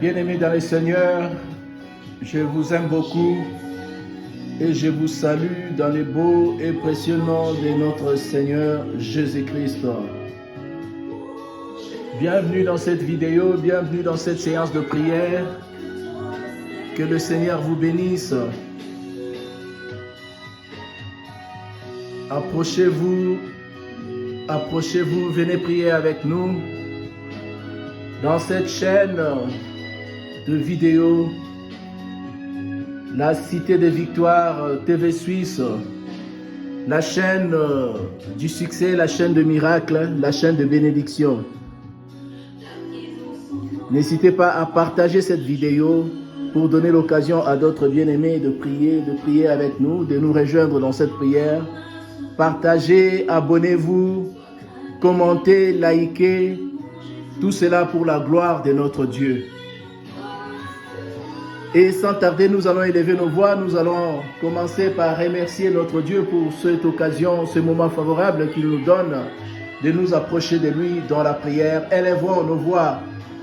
Bien-aimés dans le Seigneur, je vous aime beaucoup et je vous salue dans le beau et précieux nom de notre Seigneur Jésus-Christ. Bienvenue dans cette vidéo, bienvenue dans cette séance de prière. Que le Seigneur vous bénisse. Approchez-vous, venez prier avec nous dans cette chaîne de vidéos, la Cité des Victoires TV Suisse, la chaîne du succès, la chaîne de miracles, la chaîne de bénédiction. N'hésitez pas à partager cette vidéo pour donner l'occasion à d'autres bien-aimés de prier avec nous, de nous rejoindre dans cette prière. Partagez, abonnez-vous, commentez, likez, tout cela pour la gloire de notre Dieu. Et sans tarder, nous allons élever nos voix, nous allons commencer par remercier notre Dieu pour cette occasion, ce moment favorable qu'il nous donne de nous approcher de lui dans la prière. Élevons nos voix,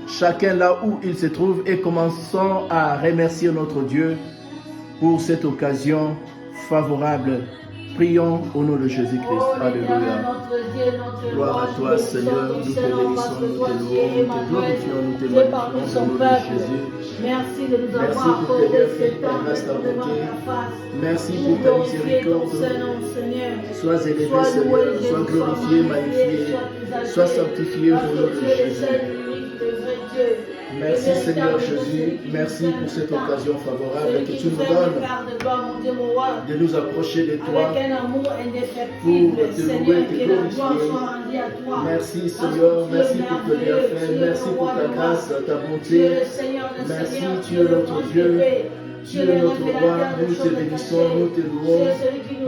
chacun là où il se trouve, et commençons à remercier notre Dieu pour cette occasion favorable. Prions au nom de Jésus-Christ. Alléluia. Gloire à toi, Seigneur. Nous te bénissons, nous te louons, nous te glorifions, nous te magnifions au nom de Jésus. Merci de nous avoir accordé ce temps devant ta face. Merci pour ta miséricorde. Sois élevé, Seigneur. Sois glorifié, magnifié. Sois sanctifié au nom de Jésus. Merci Seigneur Jésus, merci pour cette occasion favorable que tu nous donnes de nous approcher de toi pour te louer et te glorifier. Merci Seigneur, merci pour tes bienfaits, merci pour ta grâce, ta bonté. Merci, tu es notre Dieu, tu es notre roi, nous te bénissons, nous te louons,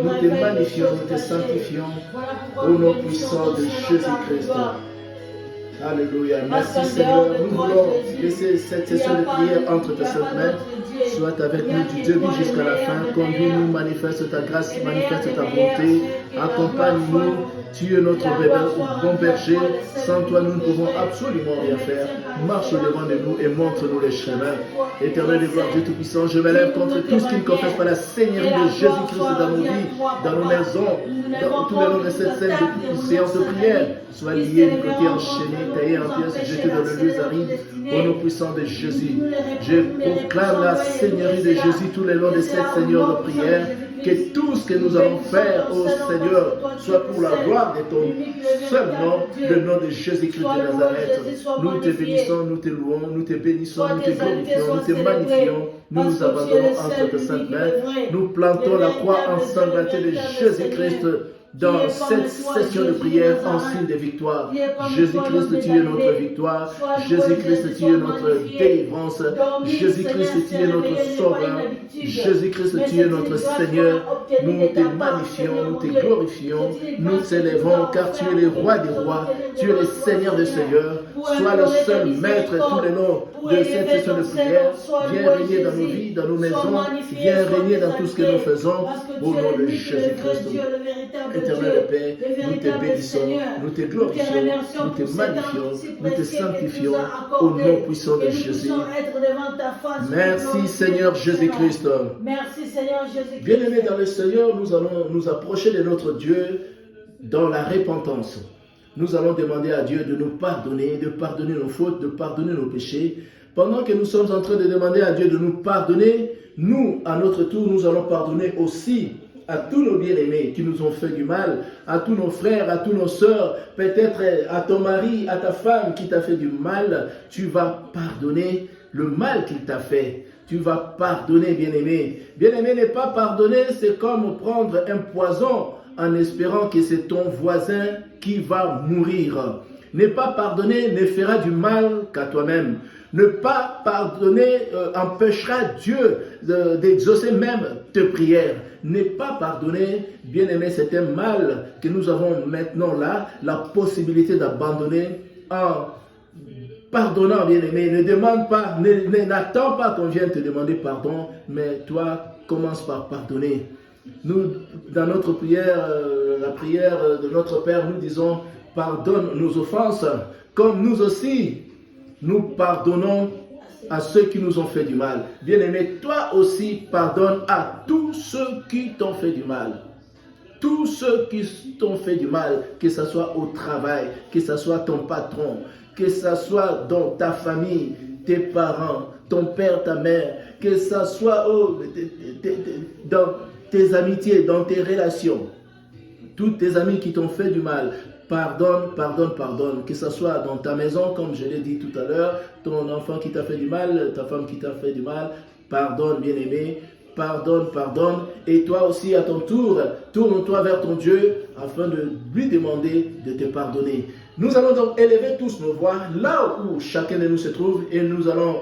nous te magnifions, nous te sanctifions au nom puissant de Jésus-Christ. Alléluia. Merci Seigneur. Nous voulons laisser cette session de prière entre tes saintes mains. Sois avec nous du début jusqu'à la fin. Conduis-nous, manifeste ta grâce, manifeste ta bonté. Accompagne-nous. Tu es notre bon berger. Sans toi, nous ne pouvons absolument rien faire. Marche devant de nous et montre-nous les chemins. Éternel et gloire, Dieu Tout-Puissant, je m'élève contre tout ce qui ne confesse pas la Seigneurie de Jésus-Christ dans nos vies, dans nos maisons, dans tous les noms de cette séance de prière. Sois lié, côté enchaîné, taillé en pièces, jeté dans le lieu aride, au nom puissant de Jésus. Je proclame la Seigneurie de Jésus tous les noms de cette Seigneur de prière. Que tout ce que nous allons faire, ô Seigneur, soit pour la gloire de ton seul nom, le nom de Jésus-Christ de Nazareth. Nous te bénissons, nous te louons, nous te bénissons, nous te glorifions, nous te magnifions. Nous nous abandonnons entre tes saintes mains. Nous plantons la croix ensanglantée de Jésus-Christ dans cette session de prière en signe de victoire. Jésus-Christ, tu es notre victoire. Jésus-Christ, tu es notre délivrance. Jésus-Christ, tu es notre sauveur. Jésus-Christ, tu es notre Seigneur. Nous te magnifions, nous te glorifions, nous t'élèvons car tu es le roi des rois. Tu es le Seigneur des seigneurs. Sois le seul maître tout le long de cette session de prière. Viens régner dans nos vies, dans nos maisons. Viens régner dans tout ce que nous faisons. Au nom de Jésus-Christ. Éternel Père, nous te bénissons, nous te glorifions, nous te magnifions, nous te sanctifions au nom puissant de Jésus. Merci Seigneur Jésus-Christ. Merci Seigneur Jésus-Christ. Bien-aimés dans le Seigneur, nous allons nous approcher de notre Dieu dans la repentance. Nous allons demander à Dieu de nous pardonner, de pardonner nos fautes, de pardonner nos péchés. Pendant que nous sommes en train de demander à Dieu de nous pardonner, nous, à notre tour, nous allons pardonner aussi à tous nos bien-aimés qui nous ont fait du mal, à tous nos frères, à tous nos sœurs, peut-être à ton mari, à ta femme qui t'a fait du mal. Tu vas pardonner le mal qu'il t'a fait. Tu vas pardonner, bien-aimé. Bien-aimé, ne pas pardonner, c'est comme prendre un poison en espérant que c'est ton voisin qui va mourir. Ne pas pardonner ne fera du mal qu'à toi-même. Ne pas pardonner empêchera Dieu d'exaucer même tes prières. Ne pas pardonner, bien-aimé, c'est un mal que nous avons maintenant là, la possibilité d'abandonner en pardonnant, bien-aimé. Ne demande pas, n'attends pas qu'on vienne te demander pardon, mais toi, commence par pardonner. Nous, dans notre prière, la prière de notre Père, nous disons, pardonne nos offenses, comme nous aussi, nous pardonnons à ceux qui nous ont fait du mal. Bien-aimé, toi aussi, pardonne à tous ceux qui t'ont fait du mal. Tous ceux qui t'ont fait du mal, que ce soit au travail, que ce soit ton patron, que ce soit dans ta famille, tes parents, ton père, ta mère, que ce soit dans tes amitiés, dans tes relations, tous tes amis qui t'ont fait du mal, pardonne, pardonne, pardonne, que ce soit dans ta maison, comme je l'ai dit tout à l'heure, ton enfant qui t'a fait du mal, ta femme qui t'a fait du mal, pardonne, bien-aimé, pardonne, pardonne, et toi aussi à ton tour, tourne-toi vers ton Dieu afin de lui demander de te pardonner. Nous allons donc élever tous nos voix là où chacun de nous se trouve et nous allons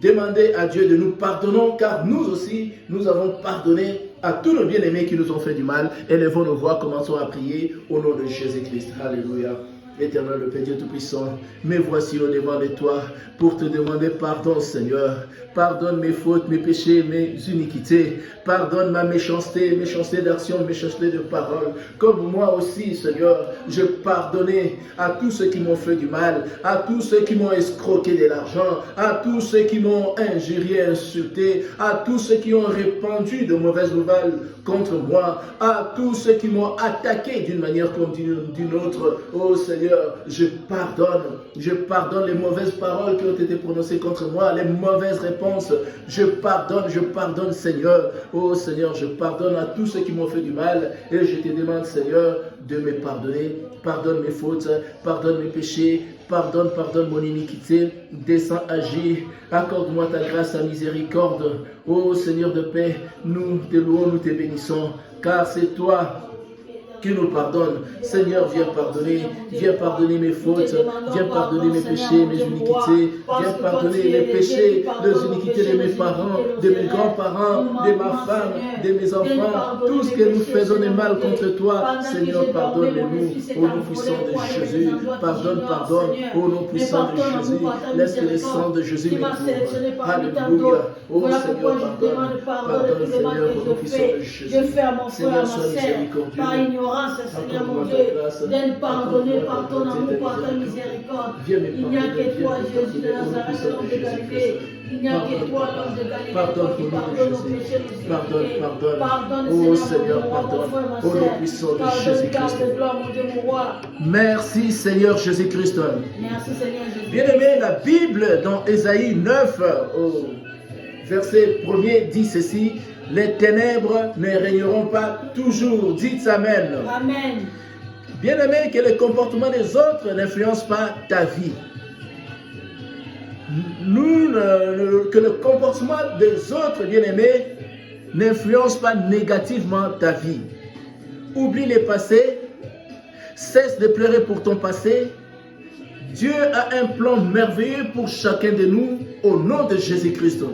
demander à Dieu de nous pardonner car nous aussi, nous avons pardonné à tous nos bien-aimés qui nous ont fait du mal. Élevons nos voix, commençons à prier au nom de Jésus-Christ. Alléluia. Éternel, le Père Dieu Tout-Puissant, me voici au-devant de toi pour te demander pardon, Seigneur. Pardonne mes fautes, mes péchés, mes iniquités. Pardonne ma méchanceté, méchanceté d'action, méchanceté de parole. Comme moi aussi, Seigneur, je pardonnais à tous ceux qui m'ont fait du mal, à tous ceux qui m'ont escroqué de l'argent, à tous ceux qui m'ont injurié, insulté, à tous ceux qui ont répandu de mauvaises nouvelles contre moi, à tous ceux qui m'ont attaqué d'une manière comme d'une autre. Oh Seigneur, je pardonne les mauvaises paroles qui ont été prononcées contre moi, les mauvaises réponses. Je pardonne Seigneur. Oh Seigneur, je pardonne à tous ceux qui m'ont fait du mal et je te demande Seigneur de me pardonner. Pardonne mes fautes, pardonne mes péchés, pardonne mon iniquité, descends agir, accorde-moi ta grâce, ta miséricorde. Oh Seigneur de paix, nous te louons, nous te bénissons, car c'est toi qui nous pardonne. Seigneur, viens pardonner mes fautes, viens pardonner mes péchés, mes iniquités, viens pardonner les péchés, les iniquités de mes parents, de mes grands-parents, de ma femme, de mes enfants, tout ce que nous faisons de mal contre toi. Seigneur, pardonne-nous au nom puissant de Jésus. Pardonne, au nom puissant de Jésus. Laisse que le sang de Jésus me couvre. Alléluia. Oh Seigneur, pardonne Seigneur, au nom puissant de Jésus. Seigneur, sois miséricordieux. Seigneur mon Dieu, de nous pardonner par ton amour, par ta miséricorde. Il n'y a que toi, Jésus de Nazareth, l'homme de Galilée. Il n'y a que toi, l'homme de Galilée. Pardonne nos péchés, pardonne. Oh Seigneur, pardonne. Au nom puissant de Jésus-Christ. Merci Seigneur Jésus-Christ. Merci Seigneur Jésus. Bien-aimé, la Bible dans Ésaïe 9, au verset 1er dit ceci. Les ténèbres ne régneront pas toujours. Dites Amen. Amen. Bien-aimé, que le comportement des autres n'influence pas ta vie. Que le comportement des autres, bien-aimés, n'influence pas négativement ta vie. Oublie le passé. Cesse de pleurer pour ton passé. Dieu a un plan merveilleux pour chacun de nous au nom de Jésus-Christ.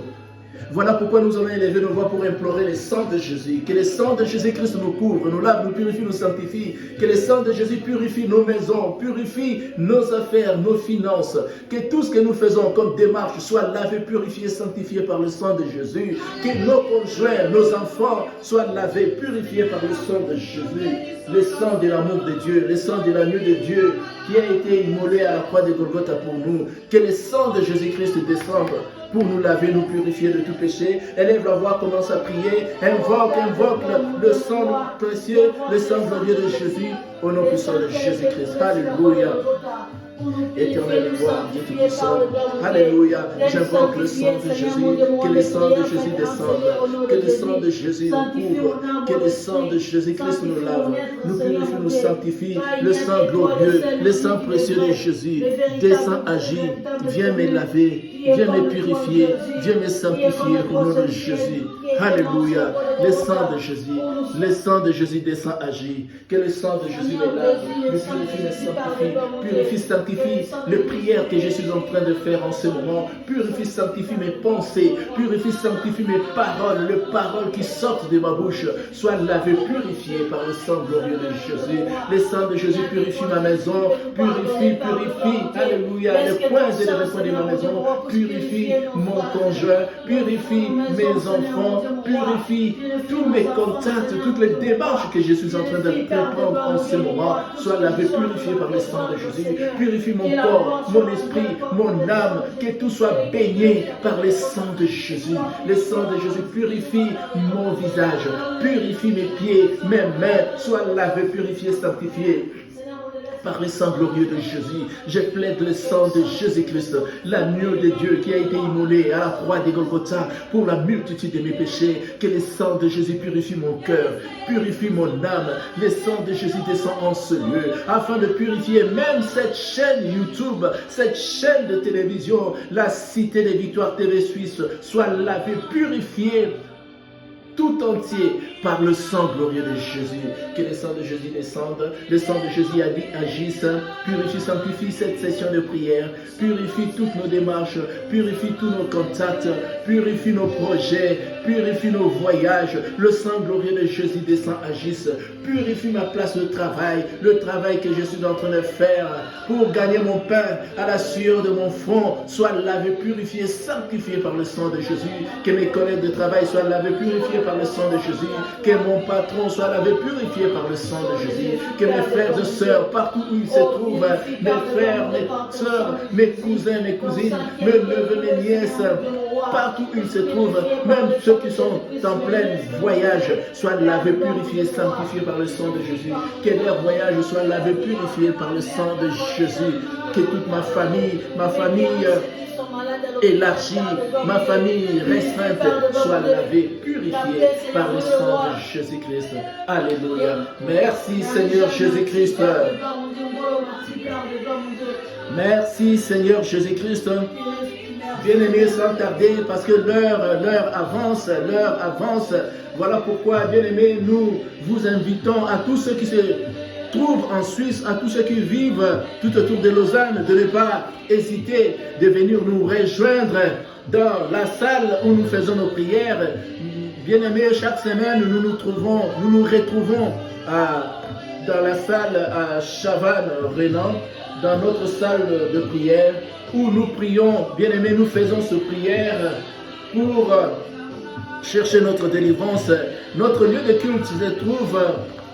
Voilà pourquoi nous allons élever nos voix pour implorer le sang de Jésus. Que le sang de Jésus-Christ nous couvre, nous lave, nous purifie, nous sanctifie. Que le sang de Jésus purifie nos maisons, purifie nos affaires, nos finances. Que tout ce que nous faisons comme démarche soit lavé, purifié, sanctifié par le sang de Jésus. Que nos conjoints, nos enfants soient lavés, purifiés par le sang de Jésus. Le sang de l'amour de Dieu, le sang de l'agneau de Dieu qui a été immolé à la croix de Golgotha pour nous. Que le sang de Jésus-Christ descende pour nous laver, nous purifier de tout péché. Élève la voix, commence à prier. Invoque le sang précieux, le sang glorieux de Jésus au nom puissant de Jésus-Christ. Alléluia. Éternel gloire, Dieu Tout-Puissant. Alléluia. J'invoque le sang de Jésus. Que le sang de Jésus descende. Que le sang de Jésus nous couvre. Que le sang de Jésus-Christ nous lave, nous purifie, nous sanctifie. Le sang glorieux, le sang précieux de Jésus descend, agit. Viens me laver. Viens me purifier, viens me sanctifier au nom de Jésus. Alléluia. Le sang de Jésus descend, agit. Que le sang de Jésus me lave, me purifie, me sanctifie les prières que je suis en train de faire en ce moment. Purifie, sanctifie mes pensées, purifie, sanctifie mes paroles, les paroles qui sortent de ma bouche soient lavées, purifiées par le sang glorieux de Jésus. Le sang de Jésus purifie ma maison, purifie, alléluia, les coins et les recoins de ma maison. purifie mon conjoint, purifie mes enfants, purifie tous mes contacts, toutes les démarches que je suis en train de prendre en ce moment. Sois lavé, purifié par le sang de Jésus. Purifie mon corps, mon esprit, mon âme, que tout soit baigné par le sang de Jésus. Le sang de Jésus purifie mon visage, purifie mes pieds, mes mains, sois lavé, purifié, sanctifié par le sang glorieux de Jésus. Je plaide le sang de Jésus-Christ, l'agneau de Dieu qui a été immolé à la croix des Golgotha pour la multitude de mes péchés. Que le sang de Jésus purifie mon cœur, purifie mon âme. Le sang de Jésus descend en ce lieu afin de purifier même cette chaîne YouTube, cette chaîne de télévision, la Cité des Victoires TV Suisse. Soit lavé, purifié tout entier par le sang glorieux de Jésus. Que le sang de Jésus descende, le sang de Jésus agisse, purifie, sanctifie cette session de prière, purifie toutes nos démarches, purifie tous nos contacts, purifie nos projets, purifie nos voyages. Le sang glorieux de Jésus descend, agisse, purifie ma place de travail, le travail que je suis en train de faire pour gagner mon pain à la sueur de mon front. Soit lavé, purifié, sanctifié par le sang de Jésus. Que mes collègues de travail soient lavés, purifiés par le sang de Jésus. Que mon patron soit lavé, purifié par le sang de Jésus. Que mes frères et sœurs, partout où ils se trouvent, mes frères, mes sœurs, mes cousins, mes cousines, mes neveux, mes nièces, partout où ils se trouvent, même ceux qui sont en plein voyage, soient lavés, purifiés, sanctifiés par le sang de Jésus. Que leur voyage soit lavé, purifié par le sang de Jésus. Que toute ma famille élargie, ma famille restreinte soit lavée, purifiée par le sang de Jésus-Christ. Alléluia. Merci Seigneur Jésus-Christ. Merci Seigneur Jésus-Christ. Bien-aimés, sans tarder, parce que l'heure avance. Voilà pourquoi, bien-aimés, nous vous invitons à tous ceux qui se trouvent en Suisse, à tous ceux qui vivent tout autour de Lausanne, de ne pas hésiter de venir nous rejoindre dans la salle où nous faisons nos prières. Bien-aimés, chaque semaine, nous nous retrouvons dans la salle à Chavannes-Renan, dans notre salle de prière, où nous prions. Bien-aimés, nous faisons ces prières pour chercher notre délivrance. Notre lieu de culte se trouve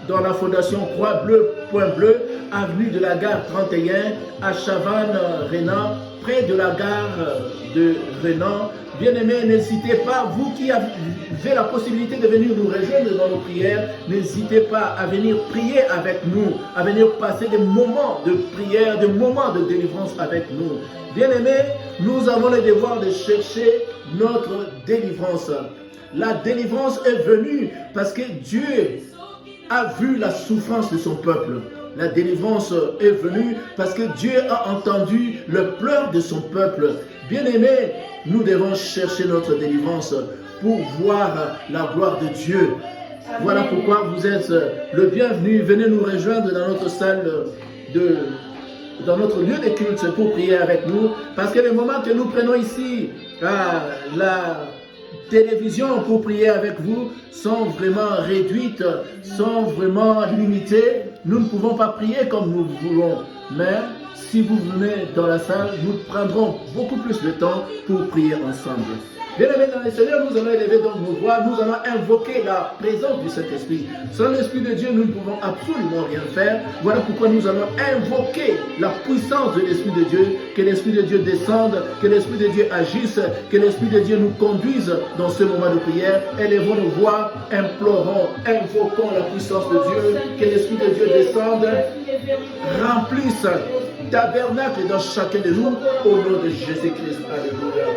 dans la fondation Croix-Bleu, avenue de la gare 31 à Chavannes-Renan, près de la gare de Renan. Bien-aimés, n'hésitez pas, vous qui avez la possibilité de venir nous rejoindre dans nos prières, n'hésitez pas à venir prier avec nous, à venir passer des moments de prière, des moments de délivrance avec nous. Bien-aimés, nous avons le devoir de chercher notre délivrance. La délivrance est venue parce que Dieu a vu la souffrance de son peuple. La délivrance est venue parce que Dieu a entendu le pleur de son peuple. Bien-aimés, nous devons chercher notre délivrance pour voir la gloire de Dieu. Voilà pourquoi vous êtes le bienvenu. Venez nous rejoindre dans notre salle dans notre lieu de culte pour prier avec nous. Parce que les moments que nous prenons ici, la télévision pour prier avec vous sont vraiment réduites, sont vraiment limitées. Nous ne pouvons pas prier comme nous voulons, mais si vous venez dans la salle, nous prendrons beaucoup plus de temps pour prier ensemble. Bien-aimés dans le Seigneur, nous allons élever donc nos voix, nous allons invoquer la présence du Saint-Esprit. Sans l'Esprit de Dieu, nous ne pouvons absolument rien faire. Voilà pourquoi nous allons invoquer la puissance de l'Esprit de Dieu, que l'Esprit de Dieu descende, que l'Esprit de Dieu agisse, que l'Esprit de Dieu nous conduise dans ce moment de prière. Élevons nos voix, implorons, invoquons la puissance de Dieu, que l'Esprit de Dieu descende, remplisse tabernacle dans chacun de nous, au nom de Jésus-Christ. Alléluia.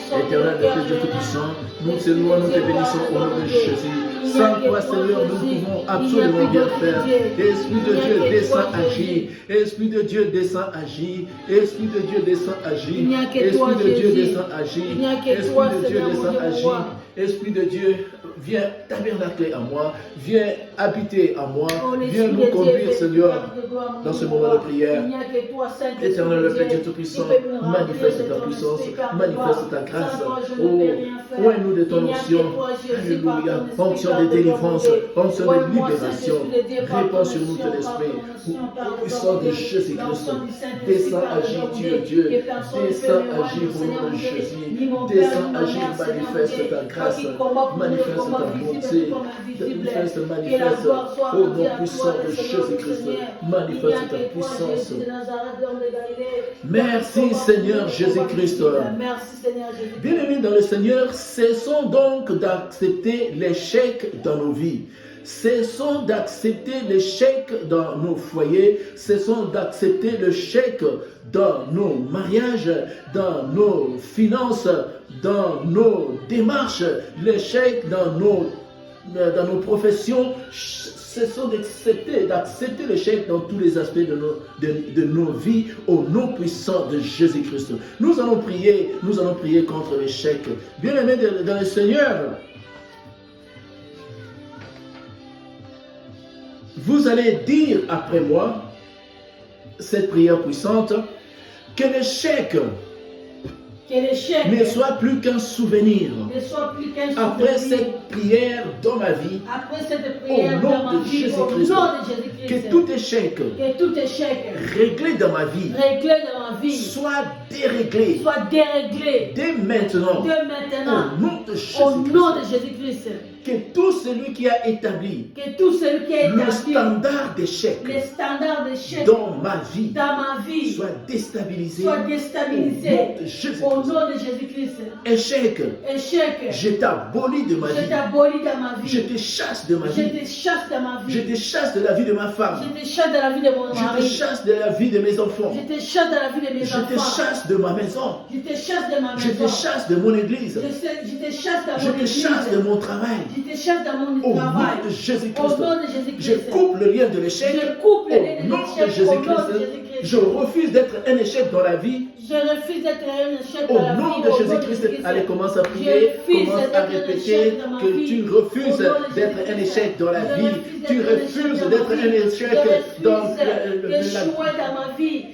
Éternel de Dieu Tout-Puissant, nous te louons, nous te bénissons au nom de Jésus. Sans toi, Seigneur, nous ne pouvons absolument rien faire. Esprit de Dieu, descend, agit. Esprit de Dieu, descend, agit. Esprit de Dieu, descend, agit. Esprit de Dieu, descend, agit. Esprit de Dieu, descend, agit. Esprit de Dieu, viens tabernacler à moi, viens habiter à moi, viens nous conduire, Seigneur, dans ce moment de prière. Éternel, le Père Dieu Tout-Puissant, manifeste ta puissance, manifeste ta grâce. Oh, oins-nous de ton onction. Alléluia. Onction de délivrance, onction de libération. Répands sur nous ton esprit. Puissant de Jésus-Christ. Descends, agis, tu es Dieu. Descends, agis pour nous de Jésus. Descends, agis, manifeste ta grâce. Manifeste ta bonté. Manifeste. Au nom puissant de Jésus-Christ. Manifeste ta puissance. Merci Seigneur Jésus-Christ. Bien-aimés dans le Seigneur, cessons donc d'accepter l'échec dans nos vies. Cessons d'accepter l'échec dans nos foyers. Cessons d'accepter l'échec dans nos mariages, dans nos finances, dans nos démarches, l'échec dans nos professions. Cessons d'accepter l'échec dans tous les aspects de nos vies au nom puissant de Jésus-Christ. Nous allons prier contre l'échec. Bien-aimés dans le Seigneur, vous allez dire après moi cette prière puissante, que l'échec ne soit plus qu'un souvenir. Après cette prière dans ma vie, au nom de Jésus-Christ, que tout échec réglé dans ma vie soit déréglé dès maintenant, au nom de Jésus-Christ. Que tout celui qui a établi le standard d'échec dans ma vie soit déstabilisé au nom de Jésus-Christ. Échec, je t'abolis de ma vie. Je te chasse de ma vie. Je te chasse de la vie de ma femme. Je te chasse de la vie de mes enfants. Je te chasse de ma maison. Je te chasse de mon église. Je te chasse de mon travail. Au nom de Jésus-Christ, je coupe le lien de l'échec. Au nom de Jésus-Christ, je refuse d'être un échec dans la vie. Au nom de Jésus-Christ, allez, commence à prier, commence à répéter que tu refuses d'être un échec dans la vie. Tu refuses d'être un échec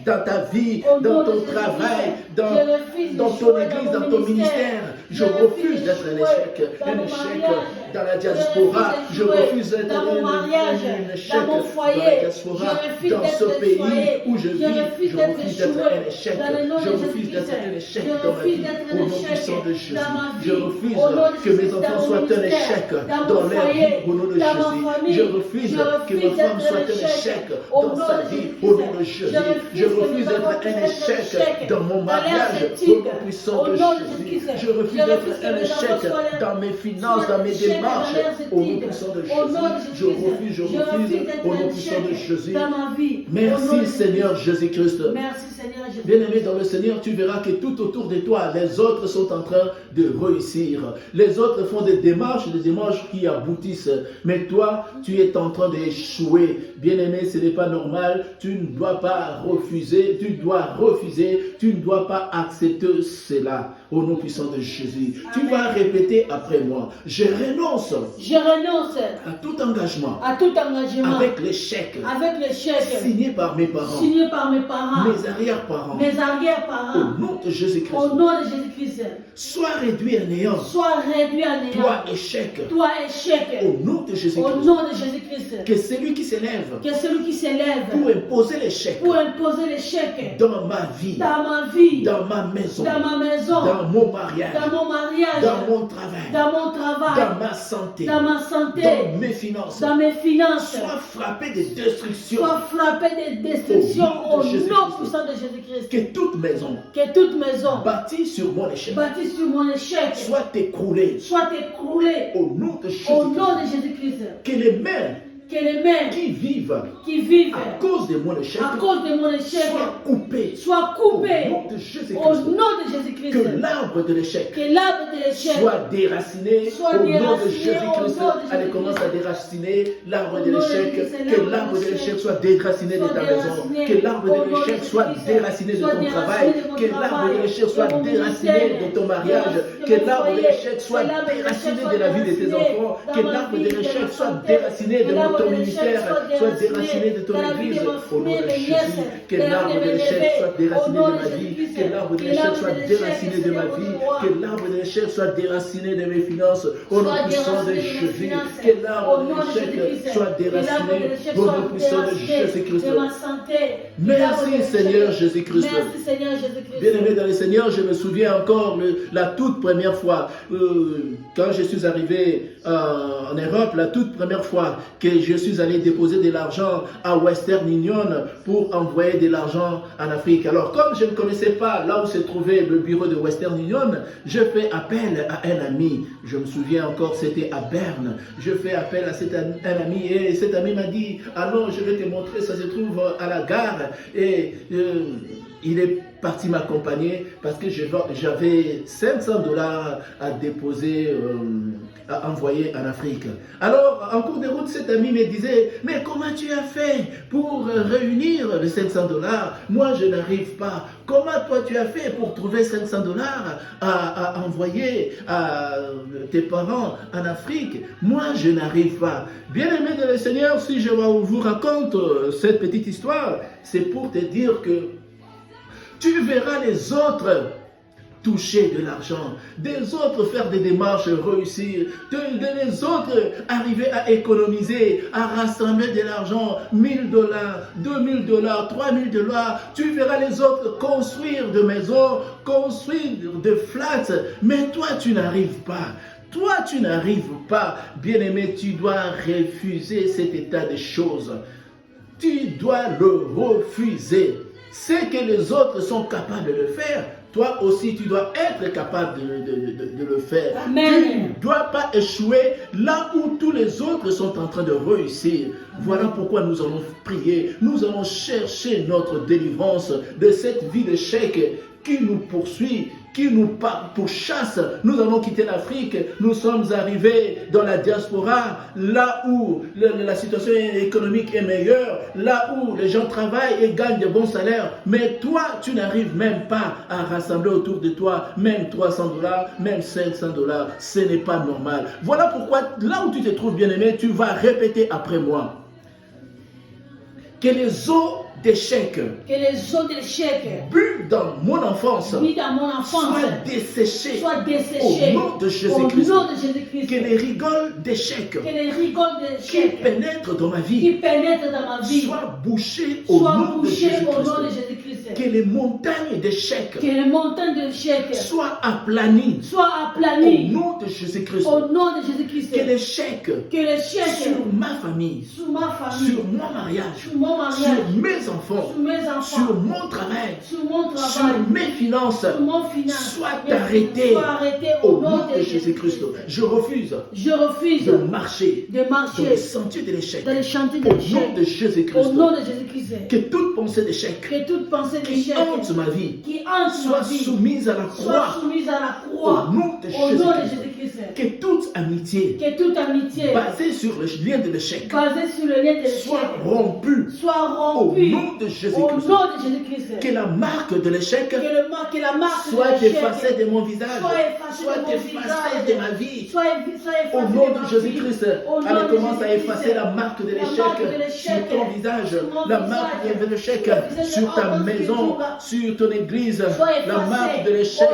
dans ta vie, dans ton travail, dans ton église, dans ton ministère. Je refuse d'être un échec dans la diaspora. Je refuse d'être un échec dans la diaspora, dans ce pays où je vis. Je refuse d'être un échec. Je refuse d'être un échec dans ma vie. Au nom puissant de Jésus. Je refuse que mes enfants soient un échec dans leur vie. Au nom de Jésus. Je refuse que ma femme soit un échec dans sa vie. Au nom de Jésus. Je refuse d'être un échec dans mon mariage. Au nom puissant de Jésus. Je refuse d'être un échec dans mes finances, dans mes démarches. Au nom puissant de Jésus. Je refuse au nom puissant de Jésus. Merci Seigneur Jésus-Christ. Bien-aimé dans le Seigneur, tu verras que tout autour de toi, les autres sont en train de réussir. Les autres font des démarches qui aboutissent. Mais toi, tu es en train d'échouer. Bien-aimé, ce n'est pas normal. Tu ne dois pas refuser. Tu ne dois pas accepter cela. Au nom puissant de Jésus. Amen. Tu vas répéter après moi. Je renonce à tout engagement. Avec l'échec. Signé par mes parents. Mes arrière-parents. Au nom de Jésus-Christ. Sois réduit à néant. Toi échec. Au nom de Jésus-Christ. Que celui qui s'élève. Pour imposer l'échec. Dans ma vie. Dans ma maison. Dans mon mariage, dans mon travail, dans ma santé, dans mes finances, sois frappé de destruction, au nom puissant de Jésus-Christ. Que toute maison bâtie sur mon échec, soit écroulée, au nom de Jésus-Christ. Que les mains que les mains qui vivent à cause de mon échec soient coupées au nom de Jésus-Christ. Que l'arbre de l'échec soit déraciné au nom de Jésus-Christ. Allez, commence à déraciner l'arbre de l'échec. Que l'arbre de l'échec soit déraciné de ta maison. Que l'arbre de l'échec soit déraciné de ton travail. Que l'arbre de l'échec soit déraciné de ton mariage. Que l'arbre de l'échec soit déraciné de la vie de tes enfants. Que l'arbre de l'échec soit déraciné de ton ministère, soit déraciné de ton église. Au nom de Jésus, que l'arbre de l'échec soit déraciné de ma vie. Que l'arbre de l'échec soit déraciné de ma vie. Que l'arbre de l'échec soit déraciné de mes finances. Au nom puissant de Jésus. Que l'arbre de l'échec soit déraciné. Au nom puissant de Jésus-Christ. Merci Seigneur Jésus-Christ. Bien-aimé dans le Seigneur, je me souviens encore la toute première fois quand je suis arrivé en Europe, la toute première fois que je suis allé déposer de l'argent à Western Union pour envoyer de l'argent en Afrique. Alors, comme je ne connaissais pas là où se trouvait le bureau de Western Union, je fais appel à un ami. Je me souviens encore, c'était à Berne. Je fais appel à un ami et cet ami m'a dit, ah non, je vais te montrer, ça se trouve à la gare. Et il est parti m'accompagner parce que j'avais 500 $ à déposer, à envoyer en Afrique. Alors, en cours de route, cet ami me disait, mais comment tu as fait pour réunir les 500 $? Moi, je n'arrive pas. Comment toi, tu as fait pour trouver 500 $ à envoyer à tes parents en Afrique? Moi, je n'arrive pas. Bien-aimé de le Seigneur, si je vous raconte cette petite histoire, c'est pour te dire que tu verras les autres toucher de l'argent, des autres faire des démarches réussir, les autres arriver à économiser, à rassembler de l'argent, 1000 $, 2000 $, 3000 $. Tu verras les autres construire de maisons, construire de flats, mais toi tu n'arrives pas. Toi, tu n'arrives pas. Bien-aimé, tu dois refuser cet état de choses. Tu dois le refuser. C'est que les autres sont capables de le faire. Toi aussi, tu dois être capable de le faire. Amen. Tu ne dois pas échouer là où tous les autres sont en train de réussir. Voilà pourquoi nous allons prier. Nous allons chercher notre délivrance de cette vie d'échec qui nous poursuit, qui nous pourchasse. Nous avons quitté l'Afrique, nous sommes arrivés dans la diaspora, là où la situation économique est meilleure, là où les gens travaillent et gagnent de bons salaires. Mais toi, tu n'arrives même pas à rassembler autour de toi, même 300 $, même 500 $. Ce n'est pas normal. Voilà pourquoi, là où tu te trouves bien-aimé, tu vas répéter après moi. Que les eaux d'échec, bu dans mon enfance, soient desséchées au nom de Jésus-Christ. Que les rigoles d'échec qui pénètrent dans ma vie soient bouchées au nom de Jésus-Christ. Que les montagnes d'échec soient aplanies au nom de Jésus-Christ. Que l'échec sur ma famille, sur mon mariage, sur mes enfants, sur mon travail, sur mes finances, soit arrêté au nom de Jésus-Christ. Je refuse de marcher dans les sentiers de l'échec au nom de Jésus-Christ. Que toute pensée d'échec qui hante ma vie soit soumise à la croix au nom de Jésus-Christ. Que toute amitié basée sur le lien de l'échec soit rompue au nom de Jésus-Christ. Que la marque de l'échec soit effacée de mon visage, soit effacée de ma vie. Au nom de Jésus-Christ, allez, commence à effacer la marque de l'échec sur ton visage, la marque de l'échec sur ta maison, sur ton église, la marque de l'échec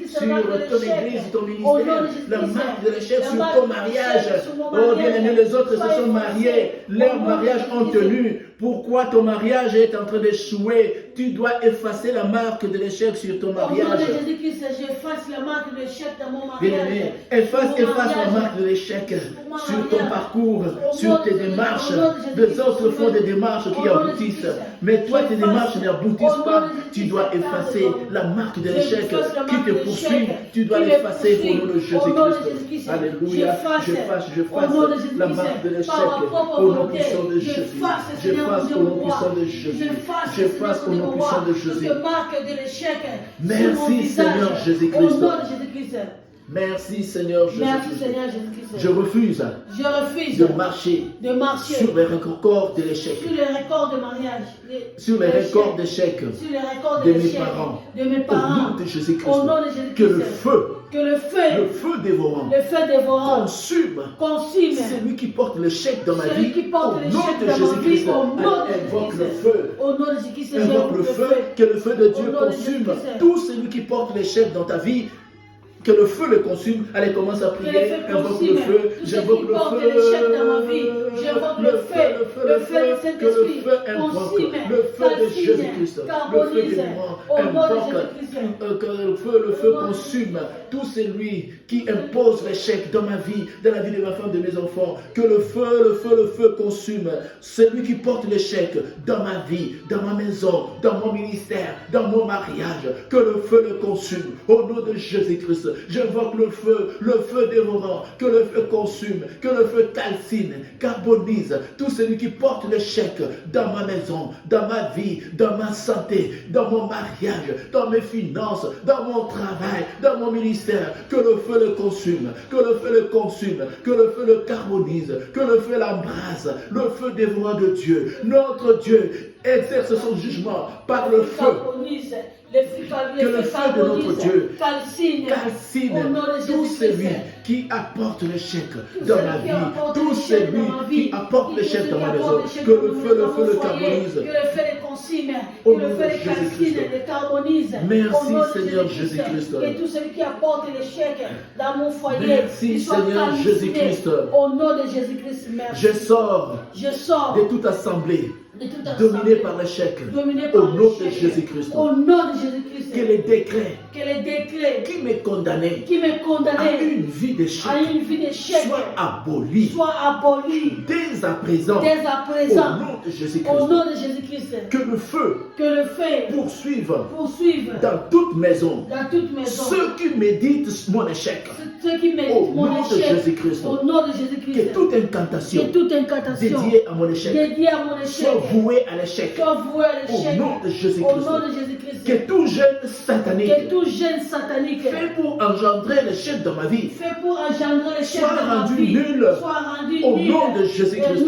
sur ton église, ton ministère, la marque de l'échec sur ton mariage. Oh bien-aimé, les autres se sont mariés, leur mariage ont tenu Pourquoi ton mariage est en train d'échouer? Tu dois effacer la marque de l'échec sur ton mariage. Au nom de Jésus-Christ, j'efface la marque de l'échec dans mon mariage. Bien-aimé, efface la marque de l'échec sur ton parcours, sur tes démarches. Les autres font des démarches qui aboutissent. Mais toi, tes démarches n'aboutissent pas. Tu dois effacer la marque de l'échec qui te poursuit. Tu dois l'effacer au nom de Jésus-Christ. Alléluia. J'efface la marque de l'échec au nom puissant de Jésus. J'efface au nom puissant de Jésus. J'efface au nom puissant de Jésus. Merci Seigneur Jésus-Christ. Merci Seigneur Jésus-Christ. Je refuse de marcher sur les records de l'échec. Sur les records d'échec de mes parents. Au nom de Jésus-Christ. Que le feu dévorant consume celui qui porte l'échec dans ma vie. Au nom de Jésus-Christ. Invoque le feu. Invoque le feu. Que le feu de Dieu consume tout celui qui porte l'échec dans ta vie. Que le feu le consume. Allez, commence à prier. Invoque le feu. J'invoque le feu. J'invoque le feu. Le feu du Saint-Esprit. Le feu de Jésus-Christ. Le feu dévorant. Invoque que le feu consume tout celui qui impose l'échec dans ma vie, dans la vie de ma femme, de mes enfants. Que le feu consume celui qui porte l'échec dans ma vie, dans ma maison, dans mon ministère, dans mon mariage. Que le feu le consume. Au nom de Jésus-Christ. J'invoque le feu dévorant, que le feu consume, que le feu calcine, carbonise tout celui qui porte l'échec dans ma maison, dans ma vie, dans ma santé, dans mon mariage, dans mes finances, dans mon travail, dans mon ministère. Que le feu le consume, que le feu le consume, que le feu le carbonise, que le feu l'embrase, le feu dévorant de Dieu. Notre Dieu exerce son jugement par le feu. Que le feu de notre Dieu calcine tout celui qui apporte l'échec dans ma vie, tout celui qui apporte l'échec dans ma maison. Que le feu le carbonise. Que le feu le consume, que le feu le calcine, le carbonise. Merci Seigneur Jésus-Christ. Que tout celui qui apporte l'échec dans mon foyer, merci Seigneur Jésus-Christ. Au nom de Jésus-Christ, merci. Je sors de toute assemblée dominé par l'échec. Au nom de Jésus-Christ. Au nom de Jésus-Christ. Que les décrets qui me condamnaient à une vie d'échec soient abolis. Dès à présent. Au nom de Jésus-Christ. Que le feu poursuive dans toute maison. Ceux qui méditent mon échec. Au nom de Jésus-Christ. Que toute incantation dédiée à mon échec soit vouée à l'échec. Au nom de Jésus-Christ. Que tout jeune satanique fait pour engendrer l'échec dans ma vie soit rendu nul. Au nom de Jésus-Christ.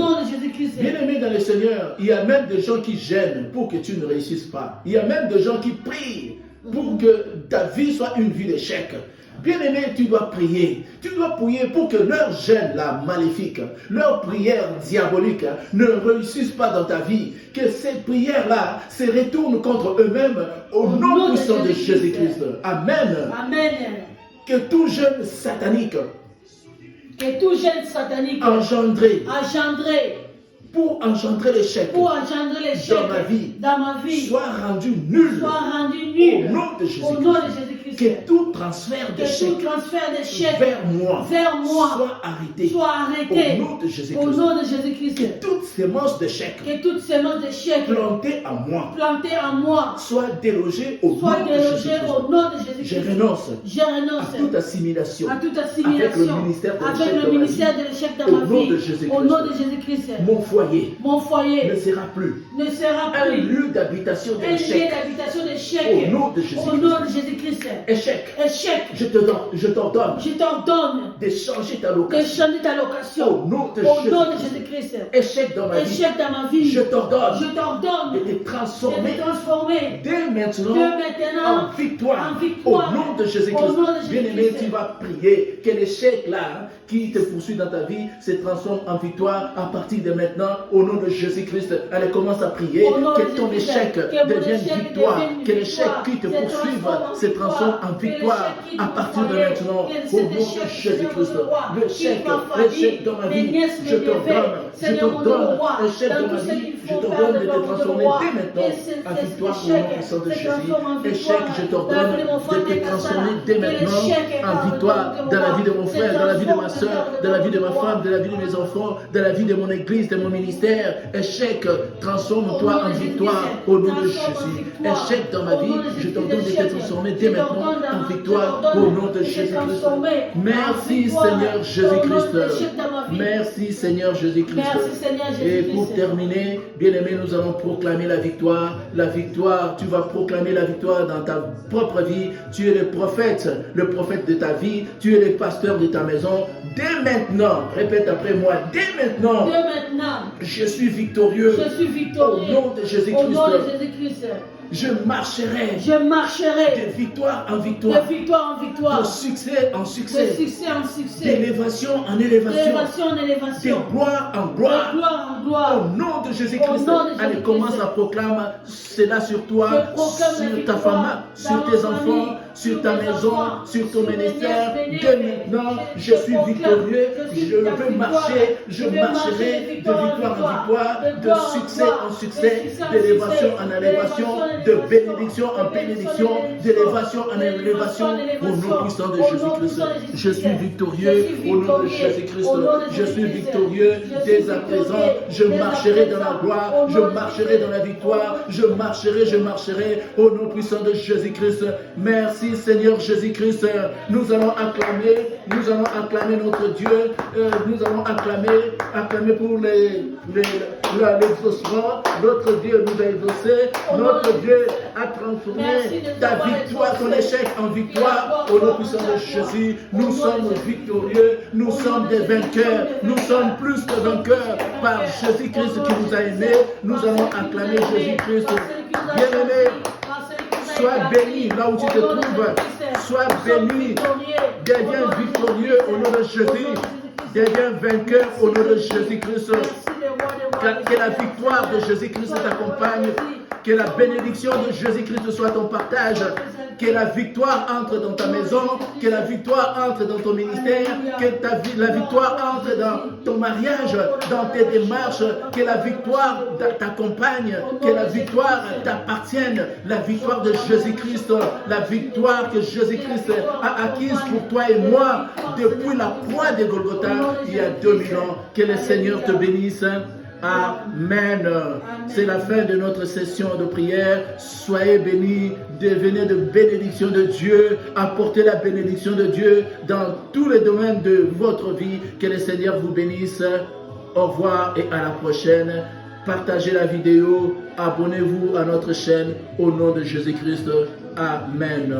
Bien-aimé dans le Seigneur, il y a même des gens qui gênent pour que tu ne réussisses pas. Il y a même des gens qui prient pour que ta vie soit une vie d'échec. Bien-aimé, tu dois prier. Tu dois prier pour que leur gêne là, maléfique, leur prière diabolique ne réussissent pas dans ta vie. Que ces prières-là se retournent contre eux-mêmes au nom puissant de Jésus-Christ. Amen. Que tout jeune satanique engendré pour engendrer l'échec dans ma vie soit rendu nul. Au nom de Jésus-Christ. Que tout transfert d'échec vers moi soit arrêté. Au nom de Jésus-Christ. Que toute sémence d'échec plantée en moi soit délogée au nom de Jésus-Christ. Je renonce à toute assimilation avec le ministère de l'échec dans ma vie. Au nom de Jésus-Christ. Mon foyer ne sera plus un lieu d'habitation d'échec. Au nom de Jésus-Christ. Échec. Je t'ordonne de changer ta location. Au nom de Jésus-Christ. Échec dans ma vie. Je t'ordonne de te transformer dès maintenant en victoire. Au nom de Jésus-Christ. Bien-aimé, tu vas prier que l'échec là qui te poursuit dans ta vie se transforme en victoire à partir de maintenant. Au nom de Jésus-Christ. Allez, commence à prier. Que ton échec devienne victoire. Que l'échec qui te poursuive se transforme en victoire à partir de maintenant. Au nom de Jésus-Christ. L'échec dans ma vie, je te donne. L'échec dans ma vie, je te donne de te transformer dès maintenant en victoire au nom puissant de Jésus. Échec, je te donne de te transformer dès maintenant en victoire dans la vie de mon frère, dans la vie de ma soeur, dans la vie de ma femme, dans la vie de mes enfants, dans la vie de mon église, de mon ministère. Échec, transforme-toi en victoire au nom de Jésus. Échec dans ma vie, je te donne de te transformer dès maintenant en victoire au nom de Jésus-Christ. Merci Seigneur Jésus-Christ. Merci Seigneur Jésus-Christ. Et pour terminer, bien-aimés, nous allons proclamer la victoire. La victoire, tu vas proclamer la victoire dans ta propre vie. Tu es le prophète de ta vie. Tu es le pasteur de ta maison. Dès maintenant, répète après moi, dès maintenant, je suis victorieux. Au nom de Jésus-Christ. Je marcherai de victoire en victoire, de succès en succès, d'élévation en élévation, de gloire en gloire. Au nom de Jésus-Christ, allez, commence à proclamer cela sur toi, sur ta femme, sur tes enfants, sur ta maison, sur ton ministère. Dès maintenant, je suis victorieux, je veux marcher, je marcherai de victoire en victoire, de succès en succès, d'élévation en élévation, de bénédiction en bénédiction, d'élévation en élévation, au nom puissant de Jésus-Christ. Je suis victorieux au nom de Jésus-Christ. Je suis victorieux dès à présent. Je marcherai dans la gloire, je marcherai dans la victoire, je marcherai au nom puissant de Jésus-Christ. Merci Seigneur Jésus-Christ. Nous allons acclamer notre Dieu. Nous allons acclamer pour l'exaucement. Notre Dieu nous a exaucés. Notre Dieu a transformé ta victoire, ton échec en victoire. Au nom puissant de Jésus, nous sommes victorieux. Nous sommes des vainqueurs. Nous sommes plus que vainqueurs par Jésus-Christ qui nous a aimés. Nous allons acclamer Jésus-Christ. Bien-aimé, sois béni là où tu te trouves. Sois béni. Deviens victorieux au nom de Jésus. Deviens vainqueur au nom de Jésus-Christ. Que la victoire de Jésus-Christ t'accompagne. Que la bénédiction de Jésus-Christ soit ton partage. Que la victoire entre dans ta maison. Que la victoire entre dans ton ministère. Que la victoire entre dans ton mariage, dans tes démarches. Que la victoire t'accompagne. Que la victoire t'appartienne. La victoire de Jésus-Christ. La victoire que Jésus-Christ a acquise pour toi et moi depuis la croix de Golgotha il y a 2000 ans. Que le Seigneur te bénisse. Amen. C'est la fin de notre session de prière. Soyez bénis, devenez de bénédiction de Dieu, apportez la bénédiction de Dieu dans tous les domaines de votre vie. Que le Seigneur vous bénisse. Au revoir et à la prochaine. Partagez la vidéo, abonnez-vous à notre chaîne au nom de Jésus-Christ. Amen.